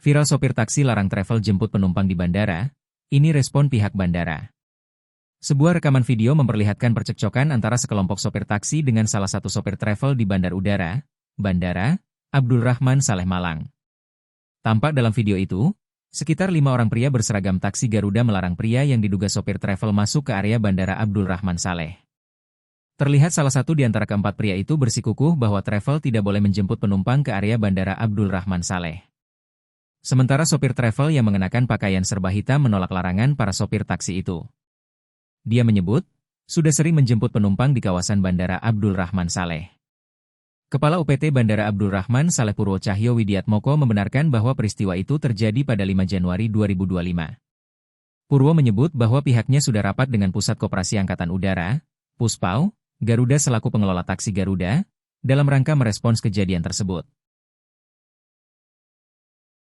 Viral sopir taksi larang travel jemput penumpang di bandara, ini respon pihak bandara. Sebuah rekaman video memperlihatkan percekcokan antara sekelompok sopir taksi dengan salah satu sopir travel di Bandar Udara, Bandara Abdul Rahman Saleh Malang. Tampak dalam video itu, sekitar 5 orang pria berseragam taksi Garuda melarang pria yang diduga sopir travel masuk ke area Bandara Abdul Rahman Saleh. Terlihat salah satu di antara keempat pria itu bersikukuh bahwa travel tidak boleh menjemput penumpang ke area Bandara Abdul Rahman Saleh. Sementara sopir travel yang mengenakan pakaian serba hitam menolak larangan para sopir taksi itu. Dia menyebut, sudah sering menjemput penumpang di kawasan Bandara Abdul Rahman Saleh. Kepala UPT Bandara Abdul Rahman Saleh Purwo Cahyo Widiatmoko membenarkan bahwa peristiwa itu terjadi pada 5 Januari 2025. Purwo menyebut bahwa pihaknya sudah rapat dengan Pusat Koperasi Angkatan Udara, Puspau, Garuda selaku pengelola taksi Garuda, dalam rangka merespons kejadian tersebut.